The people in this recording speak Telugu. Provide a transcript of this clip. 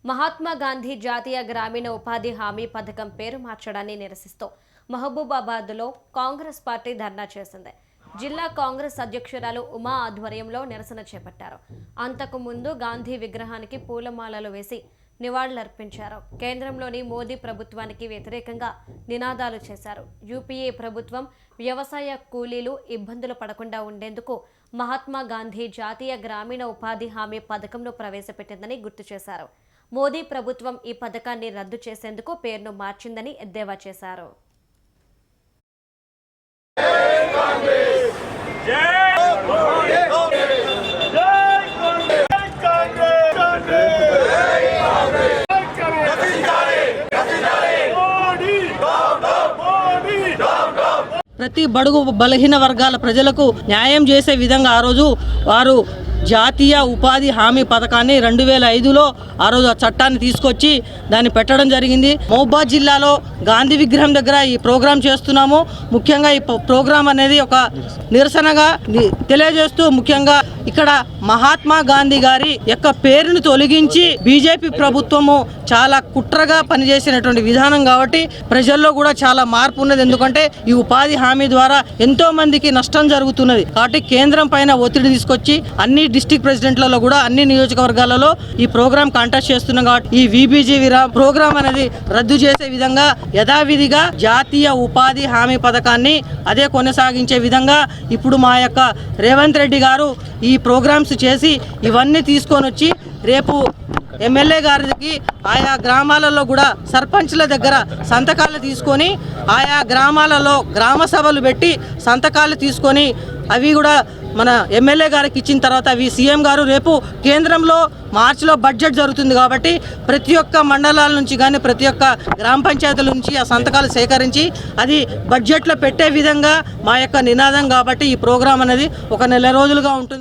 మహాత్మా గాంధీ జాతీయ గ్రామీణ ఉపాధి హామీ పథకం పేరు మార్చడాన్ని నిరసిస్తూ మహబూబాబాద్లో కాంగ్రెస్ పార్టీ ధర్నా చేసింది. జిల్లా కాంగ్రెస్ అధ్యక్షురాలు ఉమా ఆధ్వర్యంలో నిరసన చేపట్టారు. అంతకు ముందు గాంధీ విగ్రహానికి పూలమాలలు వేసి నివాళులర్పించారు. కేంద్రంలోని మోదీ ప్రభుత్వానికి వ్యతిరేకంగా నినాదాలు చేశారు. యూపీఏ ప్రభుత్వం వ్యవసాయ కూలీలు ఇబ్బందులు పడకుండా ఉండేందుకు మహాత్మా గాంధీ జాతీయ గ్రామీణ ఉపాధి హామీ పథకంను ప్రవేశపెట్టిందని గుర్తు చేశారు. మోదీ ప్రభుత్వం ఈ పథకాన్ని రద్దు చేసేందుకు పేరును మార్చిందని ఎద్దేవా చేశారు. ప్రతి బడుగు బలహీన వర్గాల ప్రజలకు న్యాయం చేసే విధంగా ఆ రోజు వారు జాతీయ ఉపాధి హామీ పథకాన్ని 2005లో ఆ రోజు ఆ చట్టాన్ని తీసుకొచ్చి దాన్ని పెట్టడం జరిగింది. మహబూబాబాద్ జిల్లాలో గాంధీ విగ్రహం దగ్గర ఈ ప్రోగ్రాం చేస్తున్నాము. ముఖ్యంగా ఈ ప్రోగ్రాం అనేది ఒక నిరసనగా తెలియజేస్తూ ముఖ్యంగా ఇక్కడ మహాత్మా గాంధీ గారి యొక్క పేరును తొలగించి బీజేపీ ప్రభుత్వము చాలా కుట్రగా పనిచేసినటువంటి విధానం కాబట్టి ప్రజల్లో కూడా చాలా మార్పు ఉన్నది. ఎందుకంటే ఈ ఉపాధి హామీ ద్వారా ఎంతో మందికి నష్టం జరుగుతున్నది కాబట్టి కేంద్రం పైన ఒత్తిడి తీసుకొచ్చి అన్ని డిస్ట్రిక్ట్ ప్రెసిడెంట్లలో కూడా అన్ని నియోజకవర్గాలలో ఈ ప్రోగ్రాం కాంటాక్ట్ చేస్తున్నాం కాబట్టి ఈ విబీజీ ప్రోగ్రాం అనేది రద్దు చేసే విధంగా యథావిధిగా జాతీయ ఉపాధి హామీ పథకాన్ని అదే కొనసాగించే విధంగా ఇప్పుడు మా యొక్క రేవంత్ రెడ్డి గారు ఈ ప్రోగ్రామ్స్ చేసి ఇవన్నీ తీసుకొని వచ్చి రేపు ఎమ్మెల్యే గారికి ఆయా గ్రామాలలో కూడా సర్పంచ్ల దగ్గర సంతకాలు తీసుకొని ఆయా గ్రామాలలో గ్రామ సభలు పెట్టి సంతకాలు తీసుకొని అవి కూడా మన ఎమ్మెల్యే గారికి ఇచ్చిన తర్వాత అవి సీఎం గారు రేపు కేంద్రంలో మార్చిలో బడ్జెట్ జరుగుతుంది కాబట్టి ప్రతి ఒక్క మండలాల నుంచి కానీ ప్రతి ఒక్క గ్రామ పంచాయతీల నుంచి ఆ సంతకాలు సేకరించి అది బడ్జెట్లో పెట్టే విధంగా మా యొక్క నినాదం కాబట్టి ఈ ప్రోగ్రాం అనేది ఒక నెల రోజులుగా ఉంటుంది.